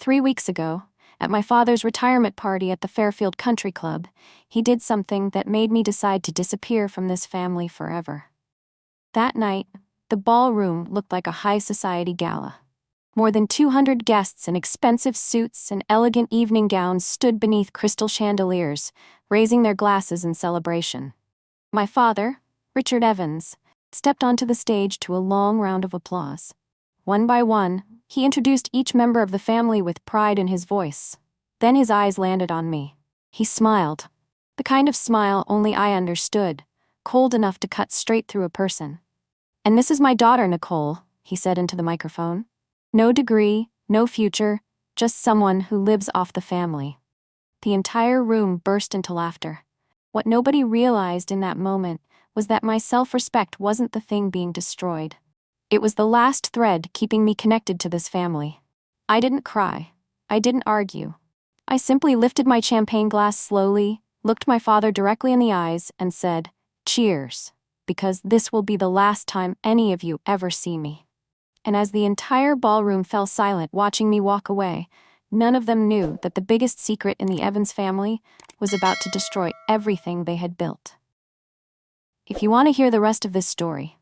3 weeks ago, at my father's retirement party at the Fairfield Country Club, he did something that made me decide to disappear from this family forever. That night, the ballroom looked like a high society gala. More than 200 guests in expensive suits and elegant evening gowns stood beneath crystal chandeliers, raising their glasses in celebration. My father, Richard Evans, stepped onto the stage to a long round of applause. One by one, he introduced each member of the family with pride in his voice. Then his eyes landed on me. He smiled. The kind of smile only I understood, cold enough to cut straight through a person. "And this is my daughter, Nicole," he said into the microphone. "No degree, no future, just someone who lives off the family." The entire room burst into laughter. What nobody realized in that moment was that my self-respect wasn't the thing being destroyed. It was the last thread keeping me connected to this family. I didn't cry. I didn't argue. I simply lifted my champagne glass slowly, looked my father directly in the eyes, and said, "Cheers, because this will be the last time any of you ever see me." And as the entire ballroom fell silent watching me walk away, none of them knew that the biggest secret in the Evans family was about to destroy everything they had built. If you want to hear the rest of this story,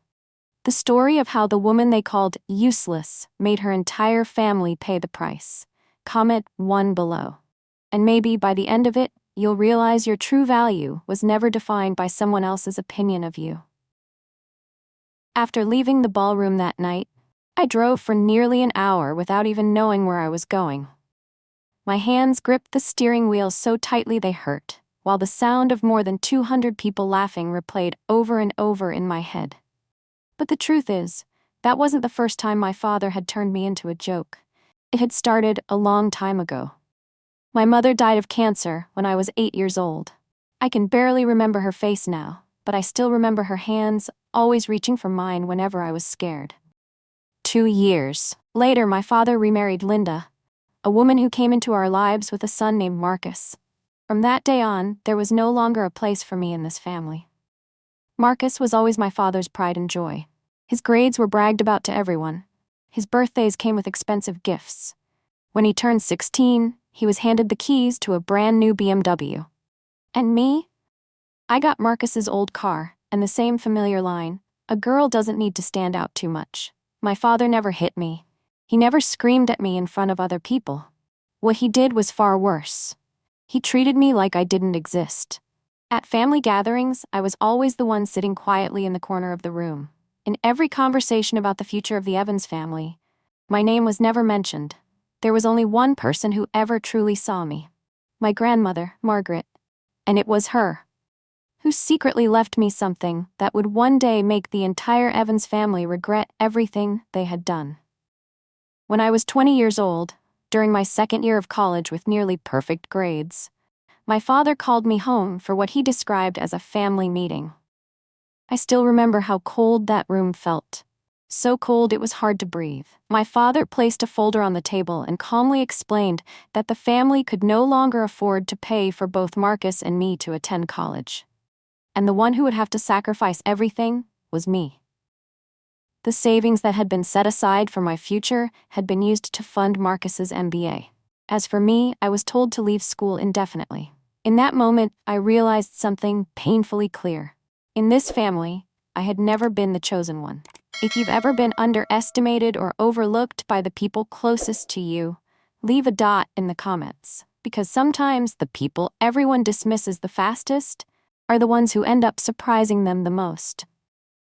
the story of how the woman they called useless made her entire family pay the price, comment 1 below. And maybe by the end of it, you'll realize your true value was never defined by someone else's opinion of you. After leaving the ballroom that night, I drove for nearly an hour without even knowing where I was going. My hands gripped the steering wheel so tightly they hurt, while the sound of more than 200 people laughing replayed over and over in my head. But the truth is, that wasn't the first time my father had turned me into a joke. It had started a long time ago. My mother died of cancer when I was 8 years old. I can barely remember her face now, but I still remember her hands always reaching for mine whenever I was scared. 2 years later, my father remarried Linda, a woman who came into our lives with a son named Marcus. From that day on, there was no longer a place for me in this family. Marcus was always my father's pride and joy. His grades were bragged about to everyone. His birthdays came with expensive gifts. When he turned 16, he was handed the keys to a brand new BMW. And me? I got Marcus's old car, and the same familiar line, "A girl doesn't need to stand out too much." My father never hit me. He never screamed at me in front of other people. What he did was far worse. He treated me like I didn't exist. At family gatherings, I was always the one sitting quietly in the corner of the room. In every conversation about the future of the Evans family, my name was never mentioned. There was only one person who ever truly saw me. My grandmother, Margaret. And it was her who secretly left me something that would one day make the entire Evans family regret everything they had done. When I was 20 years old, during my second year of college with nearly perfect grades, my father called me home for what he described as a family meeting. I still remember how cold that room felt. So cold it was hard to breathe. My father placed a folder on the table and calmly explained that the family could no longer afford to pay for both Marcus and me to attend college. And the one who would have to sacrifice everything was me. The savings that had been set aside for my future had been used to fund Marcus's MBA. As for me, I was told to leave school indefinitely. In that moment, I realized something painfully clear. In this family, I had never been the chosen one. If you've ever been underestimated or overlooked by the people closest to you, leave a dot in the comments, because sometimes the people everyone dismisses the fastest are the ones who end up surprising them the most.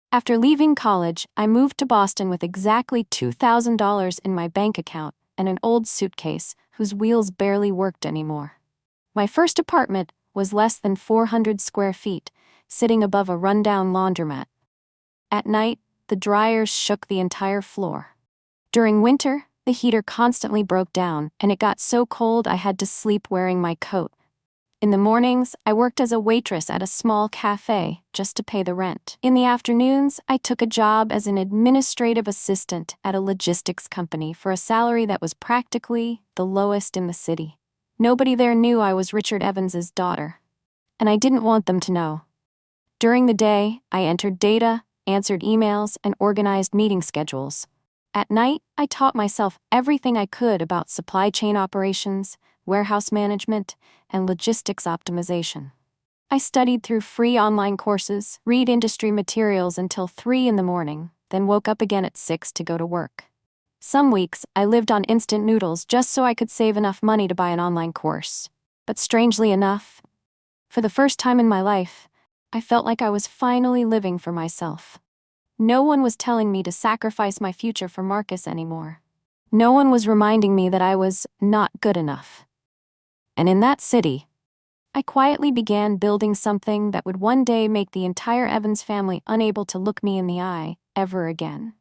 After leaving college, I moved to Boston with exactly $2,000 in my bank account and an old suitcase whose wheels barely worked anymore. My first apartment was less than 400 square feet, sitting above a rundown laundromat. At night, the dryers shook the entire floor. During winter, the heater constantly broke down, and it got so cold I had to sleep wearing my coat. In the mornings, I worked as a waitress at a small cafe just to pay the rent. In the afternoons, I took a job as an administrative assistant at a logistics company for a salary that was practically the lowest in the city. Nobody there knew I was Richard Evans's daughter, and I didn't want them to know. During the day, I entered data, answered emails, and organized meeting schedules. At night, I taught myself everything I could about supply chain operations, warehouse management, and logistics optimization. I studied through free online courses, read industry materials until 3 in the morning, then woke up again at 6 to go to work. Some weeks, I lived on instant noodles just so I could save enough money to buy an online course. But strangely enough, for the first time in my life, I felt like I was finally living for myself. No one was telling me to sacrifice my future for Marcus anymore. No one was reminding me that I was not good enough. And in that city, I quietly began building something that would one day make the entire Evans family unable to look me in the eye ever again.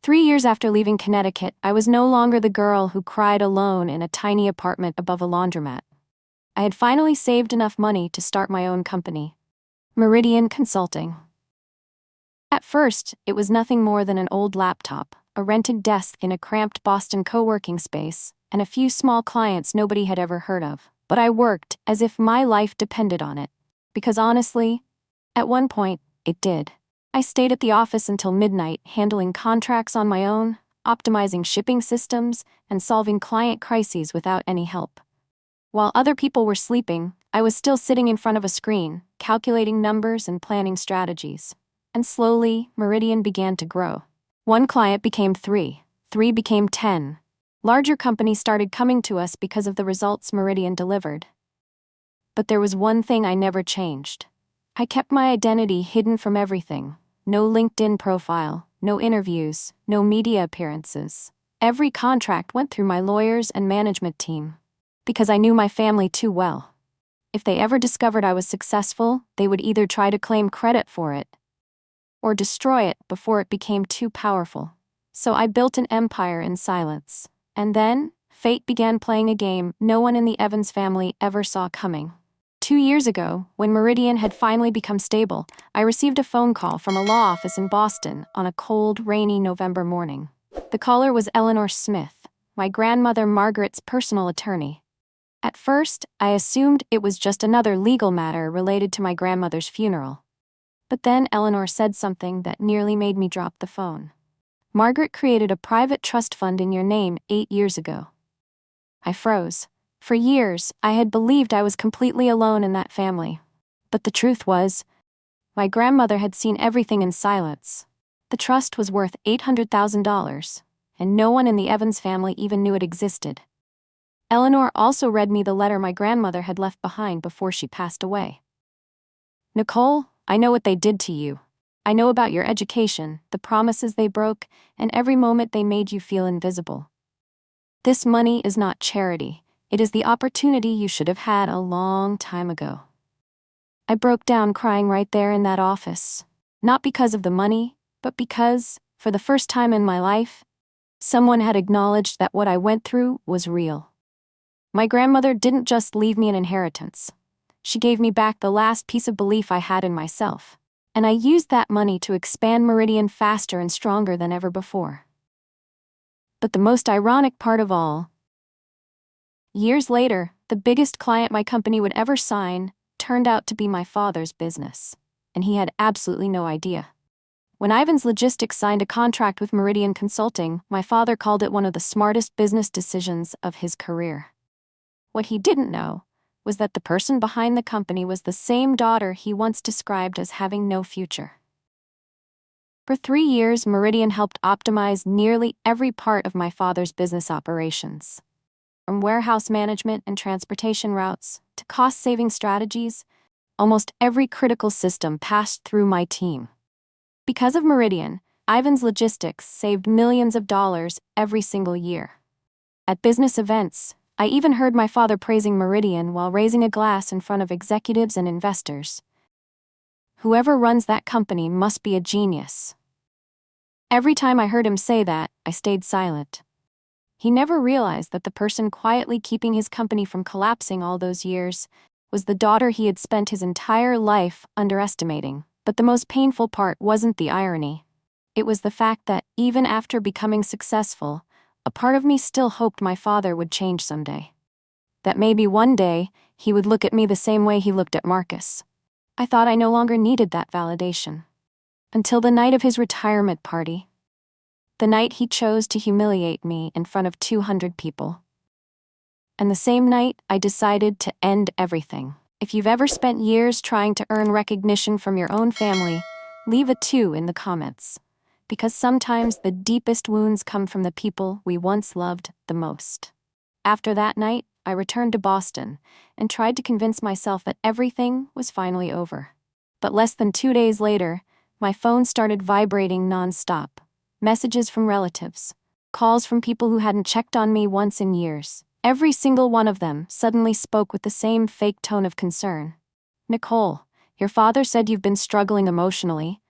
3 years after leaving Connecticut, I was no longer the girl who cried alone in a tiny apartment above a laundromat. I had finally saved enough money to start my own company, Meridian Consulting. At first, it was nothing more than an old laptop, a rented desk in a cramped Boston co-working space, and a few small clients nobody had ever heard of. But I worked as if my life depended on it. Because honestly, at one point, it did. I stayed at the office until midnight, handling contracts on my own, optimizing shipping systems, and solving client crises without any help. While other people were sleeping, I was still sitting in front of a screen, calculating numbers and planning strategies. And slowly, Meridian began to grow. One client became 3, 3 became 10. Larger companies started coming to us because of the results Meridian delivered. But there was one thing I never changed. I kept my identity hidden from everything. No LinkedIn profile, no interviews, no media appearances. Every contract went through my lawyers and management team. Because I knew my family too well. If they ever discovered I was successful, they would either try to claim credit for it or destroy it before it became too powerful. So I built an empire in silence. And then, fate began playing a game no one in the Evans family ever saw coming. 2 years ago, when Meridian had finally become stable, I received a phone call from a law office in Boston on a cold, rainy November morning. The caller was Eleanor Smith, my grandmother Margaret's personal attorney. At first, I assumed it was just another legal matter related to my grandmother's funeral. But then Eleanor said something that nearly made me drop the phone. Margaret created a private trust fund in your name 8 years ago. I froze. For years, I had believed I was completely alone in that family. But the truth was, my grandmother had seen everything in silence. The trust was worth $800,000, and no one in the Evans family even knew it existed. Eleanor also read me the letter my grandmother had left behind before she passed away. Nicole, I know what they did to you. I know about your education, the promises they broke, and every moment they made you feel invisible. This money is not charity. It is the opportunity you should have had a long time ago. I broke down crying right there in that office. Not because of the money, but because, for the first time in my life, someone had acknowledged that what I went through was real. My grandmother didn't just leave me an inheritance. She gave me back the last piece of belief I had in myself. And I used that money to expand Meridian faster and stronger than ever before. But the most ironic part of all, years later, the biggest client my company would ever sign turned out to be my father's business, and he had absolutely no idea. When Ivan's Logistics signed a contract with Meridian Consulting, my father called it one of the smartest business decisions of his career. What he didn't know was that the person behind the company was the same daughter he once described as having no future. For 3 years, Meridian helped optimize nearly every part of my father's business operations. From warehouse management and transportation routes to cost-saving strategies, almost every critical system passed through my team. Because of Meridian, Ivan's Logistics saved millions of dollars every single year. At business events, I even heard my father praising Meridian while raising a glass in front of executives and investors. Whoever runs that company must be a genius. Every time I heard him say that, I stayed silent. He never realized that the person quietly keeping his company from collapsing all those years was the daughter he had spent his entire life underestimating. But the most painful part wasn't the irony. It was the fact that, even after becoming successful, a part of me still hoped my father would change someday. That maybe one day, he would look at me the same way he looked at Marcus. I thought I no longer needed that validation. Until the night of his retirement party. The night he chose to humiliate me in front of 200 people. And the same night, I decided to end everything. If you've ever spent years trying to earn recognition from your own family, leave a 2 in the comments. Because sometimes the deepest wounds come from the people we once loved the most. After that night, I returned to Boston and tried to convince myself that everything was finally over. But less than 2 days later, my phone started vibrating non-stop. Messages from relatives, calls from people who hadn't checked on me once in years. Every single one of them suddenly spoke with the same fake tone of concern. "Nicole, your father said you've been struggling emotionally.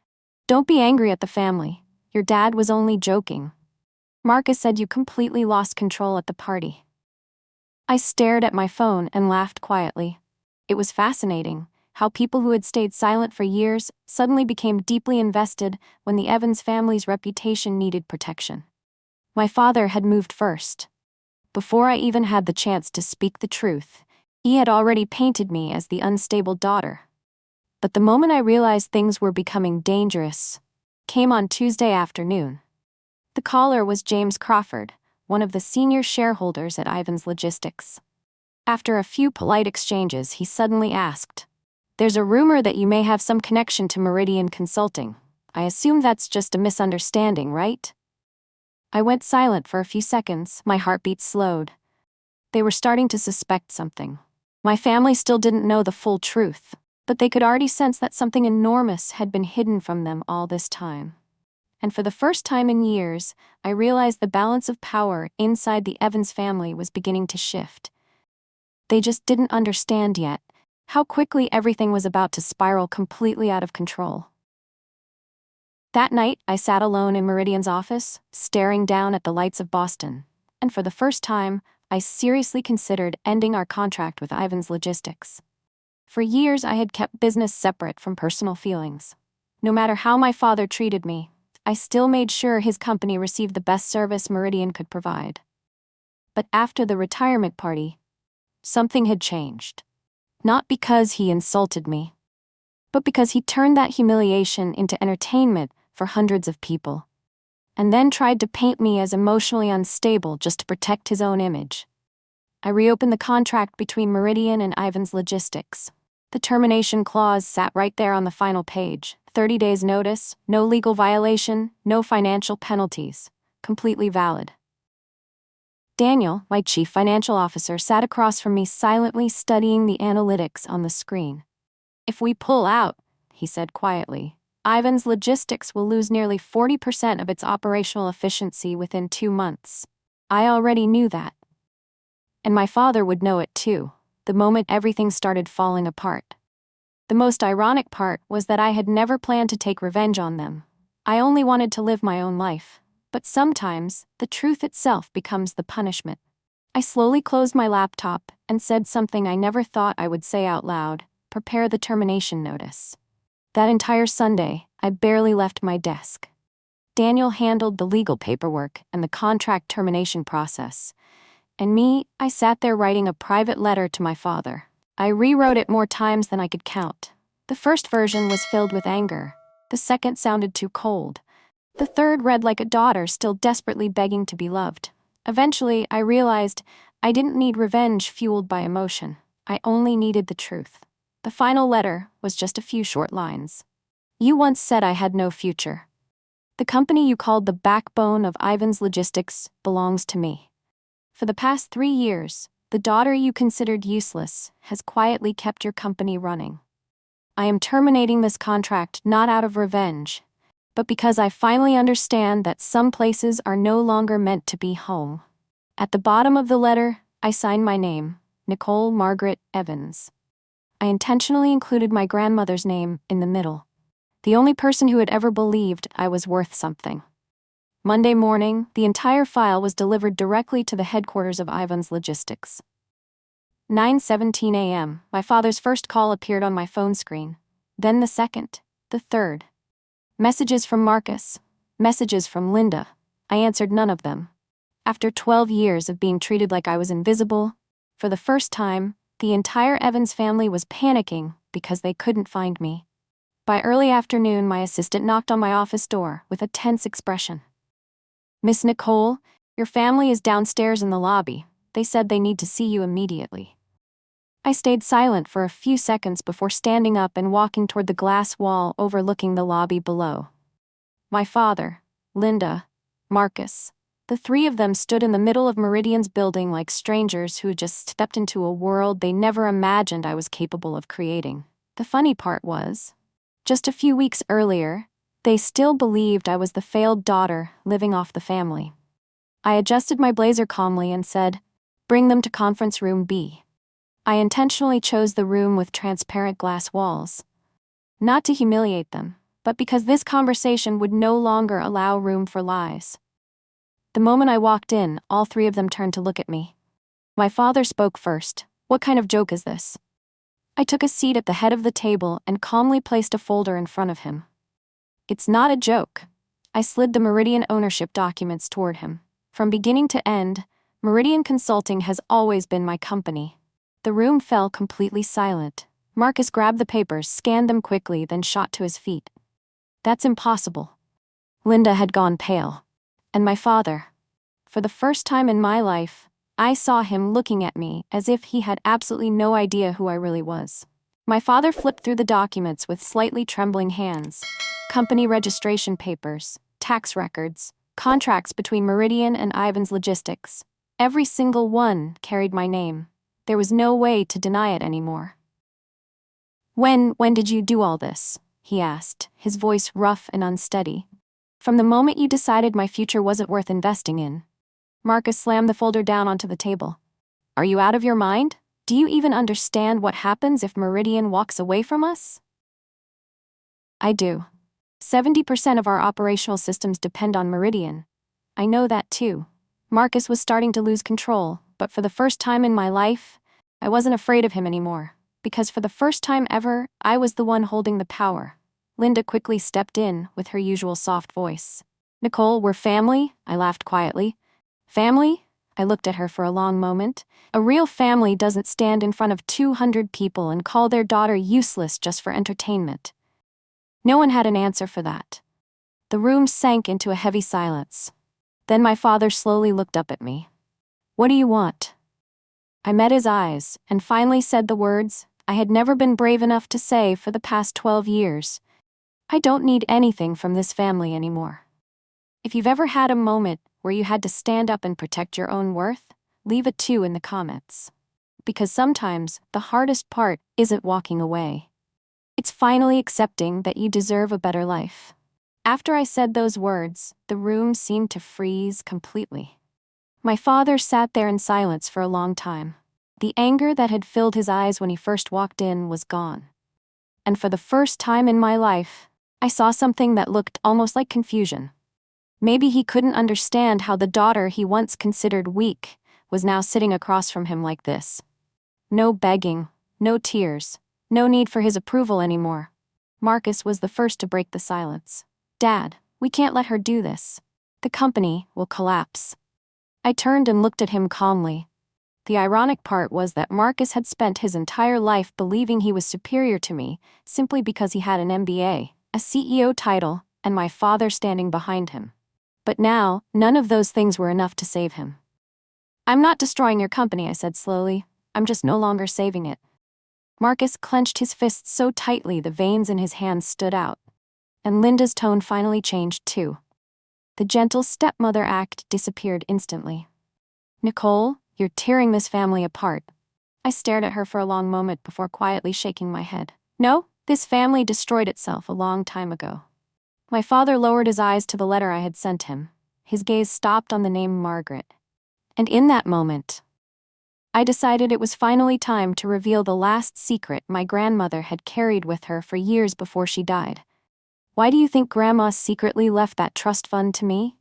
Don't be angry at the family. Your dad was only joking. Marcus said you completely lost control at the party." I stared at my phone and laughed quietly. It was fascinating how people who had stayed silent for years suddenly became deeply invested when the Evans family's reputation needed protection. My father had moved first. Before I even had the chance to speak the truth, he had already painted me as the unstable daughter. But the moment I realized things were becoming dangerous came on Tuesday afternoon. The caller was James Crawford, one of the senior shareholders at Ivans Logistics. After a few polite exchanges, he suddenly asked, "There's a rumor that you may have some connection to Meridian Consulting. I assume that's just a misunderstanding, right?" I went silent for a few seconds, my heartbeat slowed. They were starting to suspect something. My family still didn't know the full truth, but they could already sense that something enormous had been hidden from them all this time. And for the first time in years, I realized the balance of power inside the Evans family was beginning to shift. They just didn't understand yet how quickly everything was about to spiral completely out of control. That night, I sat alone in Meridian's office, staring down at the lights of Boston, and for the first time, I seriously considered ending our contract with Ivans Logistics. For years, I had kept business separate from personal feelings. No matter how my father treated me, I still made sure his company received the best service Meridian could provide. But after the retirement party, something had changed. Not because he insulted me, but because he turned that humiliation into entertainment for hundreds of people, and then tried to paint me as emotionally unstable just to protect his own image. I reopened the contract between Meridian and Ivans Logistics. The termination clause sat right there on the final page. 30 days notice, no legal violation, no financial penalties. Completely valid. Daniel, my chief financial officer, sat across from me silently studying the analytics on the screen. "If we pull out," he said quietly, "Ivans Logistics will lose nearly 40% of its operational efficiency within 2 months. I already knew that. And my father would know it too, the moment everything started falling apart. The most ironic part was that I had never planned to take revenge on them. I only wanted to live my own life. But sometimes, the truth itself becomes the punishment." I slowly closed my laptop and said something I never thought I would say out loud: "Prepare the termination notice." That entire Sunday, I barely left my desk. Daniel handled the legal paperwork and the contract termination process. And me, I sat there writing a private letter to my father. I rewrote it more times than I could count. The first version was filled with anger. The second sounded too cold. The third read like a daughter still desperately begging to be loved. Eventually, I realized I didn't need revenge fueled by emotion. I only needed the truth. The final letter was just a few short lines. "You once said I had no future. The company you called the backbone of Ivans Logistics belongs to me. For the past 3 years, the daughter you considered useless has quietly kept your company running. I am terminating this contract not out of revenge, but because I finally understand that some places are no longer meant to be home." At the bottom of the letter, I signed my name, Nicole Margaret Evans. I intentionally included my grandmother's name in the middle, the only person who had ever believed I was worth something. Monday morning, the entire file was delivered directly to the headquarters of Ivans Logistics. 9:17 a.m., my father's first call appeared on my phone screen, then the second, the third. Messages from Marcus, messages from Linda. I answered none of them. After 12 years of being treated like I was invisible, for the first time, the entire Evans family was panicking because they couldn't find me. By early afternoon, my assistant knocked on my office door with a tense expression. "Miss Nicole, your family is downstairs in the lobby. They said they need to see you immediately." I stayed silent for a few seconds before standing up and walking toward the glass wall overlooking the lobby below. My father, Linda, Marcus, the three of them stood in the middle of Meridian's building like strangers who had just stepped into a world they never imagined I was capable of creating. The funny part was, just a few weeks earlier, they still believed I was the failed daughter living off the family. I adjusted my blazer calmly and said, "Bring them to conference room B." I intentionally chose the room with transparent glass walls. Not to humiliate them, but because this conversation would no longer allow room for lies. The moment I walked in, all three of them turned to look at me. My father spoke first. "What kind of joke is this?" I took a seat at the head of the table and calmly placed a folder in front of him. "It's not a joke." I slid the Meridian ownership documents toward him. "From beginning to end, Meridian Consulting has always been my company." The room fell completely silent. Marcus grabbed the papers, scanned them quickly, then shot to his feet. "That's impossible." Linda had gone pale. And my father. For the first time in my life, I saw him looking at me as if he had absolutely no idea who I really was. My father flipped through the documents with slightly trembling hands. Company registration papers, tax records, contracts between Meridian and Ivan's Logistics. Every single one carried my name. There was no way to deny it anymore. When did you do all this?" he asked, his voice rough and unsteady. "From the moment you decided my future wasn't worth investing in." Marcus slammed the folder down onto the table. "Are you out of your mind? Do you even understand what happens if Meridian walks away from us?" "I do. 70% of our operational systems depend on Meridian. I know that too." Marcus was starting to lose control, but for the first time in my life, I wasn't afraid of him anymore, because for the first time ever, I was the one holding the power. Linda quickly stepped in with her usual soft voice. "Nicole, we're family," I laughed quietly. "Family?" I looked at her for a long moment. A real family doesn't stand in front of 200 people and call their daughter useless just for entertainment. No one had an answer for that. The room sank into a heavy silence. Then my father slowly looked up at me. "What do you want?" I met his eyes and finally said the words I had never been brave enough to say for the past 12 years. "I don't need anything from this family anymore." If you've ever had a moment where you had to stand up and protect your own worth, leave a 2 in the comments. Because sometimes the hardest part isn't walking away. It's finally accepting that you deserve a better life. After I said those words, the room seemed to freeze completely. My father sat there in silence for a long time. The anger that had filled his eyes when he first walked in was gone. And for the first time in my life, I saw something that looked almost like confusion. Maybe he couldn't understand how the daughter he once considered weak was now sitting across from him like this. No begging, no tears, no need for his approval anymore. Marcus was the first to break the silence. "Dad, we can't let her do this. The company will collapse." I turned and looked at him calmly. The ironic part was that Marcus had spent his entire life believing he was superior to me simply because he had an MBA, a CEO title, and my father standing behind him. But now, none of those things were enough to save him. "I'm not destroying your company," I said slowly. "I'm just no longer saving it." Marcus clenched his fists so tightly the veins in his hands stood out. And Linda's tone finally changed too. The gentle stepmother act disappeared instantly. "Nicole, you're tearing this family apart." I stared at her for a long moment before quietly shaking my head. "No, this family destroyed itself a long time ago." My father lowered his eyes to the letter I had sent him. His gaze stopped on the name Margaret. And in that moment, I decided it was finally time to reveal the last secret my grandmother had carried with her for years before she died. Why do you think Grandma secretly left that trust fund to me?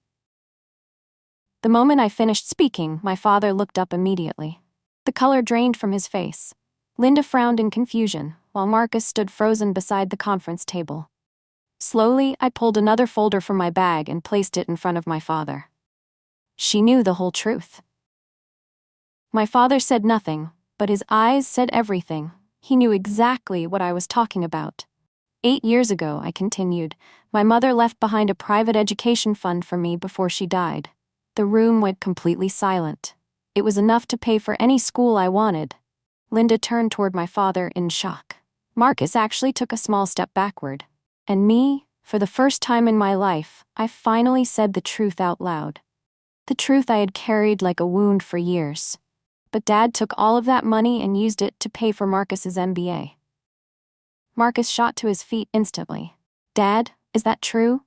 The moment I finished speaking, my father looked up immediately. The color drained from his face. Linda frowned in confusion, while Marcus stood frozen beside the conference table. Slowly, I pulled another folder from my bag and placed it in front of my father. She knew the whole truth. My father said nothing, but his eyes said everything. He knew exactly what I was talking about. 8 years ago, I continued, my mother left behind a private education fund for me before she died. The room went completely silent. It was enough to pay for any school I wanted. Linda turned toward my father in shock. Marcus actually took a small step backward. And me, for the first time in my life, I finally said the truth out loud. The truth I had carried like a wound for years. But Dad took all of that money and used it to pay for Marcus's MBA. Marcus shot to his feet instantly. Dad, is that true?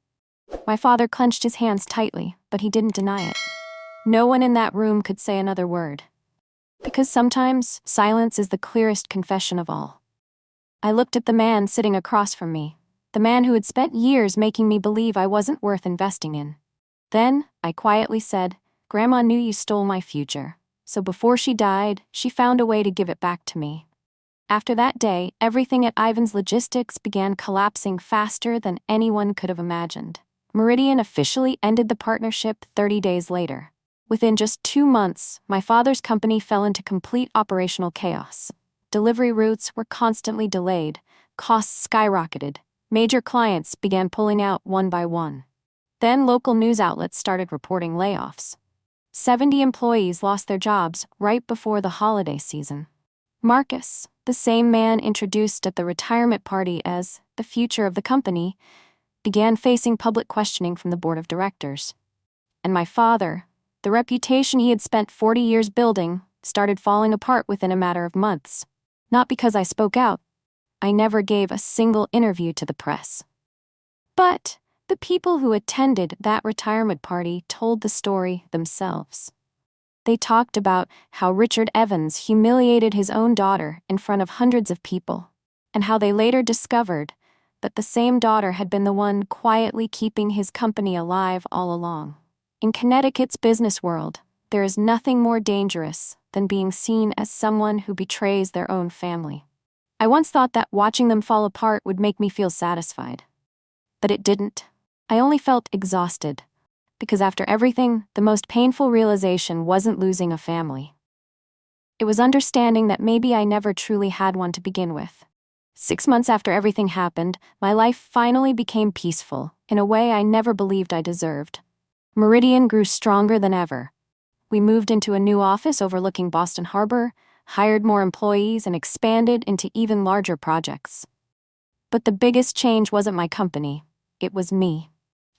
My father clenched his hands tightly, but he didn't deny it. No one in that room could say another word. Because sometimes, silence is the clearest confession of all. I looked at the man sitting across from me, the man who had spent years making me believe I wasn't worth investing in. Then, I quietly said, Grandma knew you stole my future, so before she died, she found a way to give it back to me. After that day, everything at Ivan's Logistics began collapsing faster than anyone could have imagined. Meridian officially ended the partnership 30 days later. Within just 2 months, my father's company fell into complete operational chaos. Delivery routes were constantly delayed, costs skyrocketed, major clients began pulling out one by one. Then local news outlets started reporting layoffs. 70 employees lost their jobs right before the holiday season. Marcus, the same man introduced at the retirement party as the future of the company, began facing public questioning from the board of directors. And my father, the reputation he had spent 40 years building, started falling apart within a matter of months. Not because I spoke out. I never gave a single interview to the press. But the people who attended that retirement party told the story themselves. They talked about how Richard Evans humiliated his own daughter in front of hundreds of people, and how they later discovered that the same daughter had been the one quietly keeping his company alive all along. In Connecticut's business world, there is nothing more dangerous than being seen as someone who betrays their own family. I once thought that watching them fall apart would make me feel satisfied. But it didn't. I only felt exhausted. Because after everything, the most painful realization wasn't losing a family. It was understanding that maybe I never truly had one to begin with. 6 months after everything happened, my life finally became peaceful, in a way I never believed I deserved. Meridian grew stronger than ever. We moved into a new office overlooking Boston Harbor, hired more employees, and expanded into even larger projects. But the biggest change wasn't my company, it was me.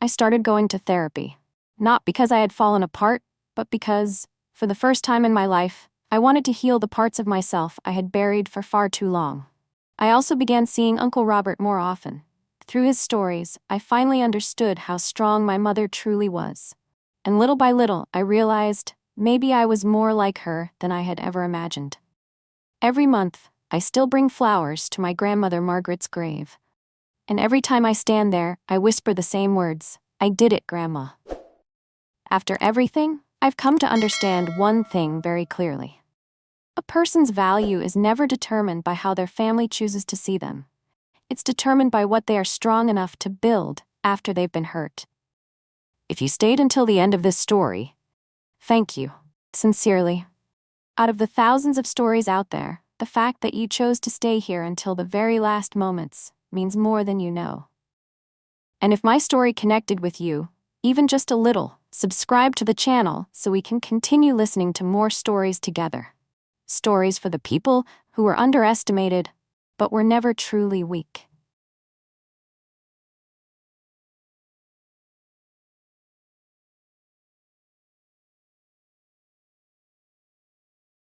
I started going to therapy. Not because I had fallen apart, but because, for the first time in my life, I wanted to heal the parts of myself I had buried for far too long. I also began seeing Uncle Robert more often. Through his stories, I finally understood how strong my mother truly was. And little by little, I realized maybe I was more like her than I had ever imagined. Every month, I still bring flowers to my grandmother Margaret's grave. And every time I stand there, I whisper the same words, I did it, Grandma. After everything, I've come to understand one thing very clearly. A person's value is never determined by how their family chooses to see them. It's determined by what they are strong enough to build after they've been hurt. If you stayed until the end of this story, thank you, sincerely. Out of the thousands of stories out there, the fact that you chose to stay here until the very last moments means more than you know. And if my story connected with you, even just a little, subscribe to the channel so we can continue listening to more stories together. Stories for the people who were underestimated, but were never truly weak.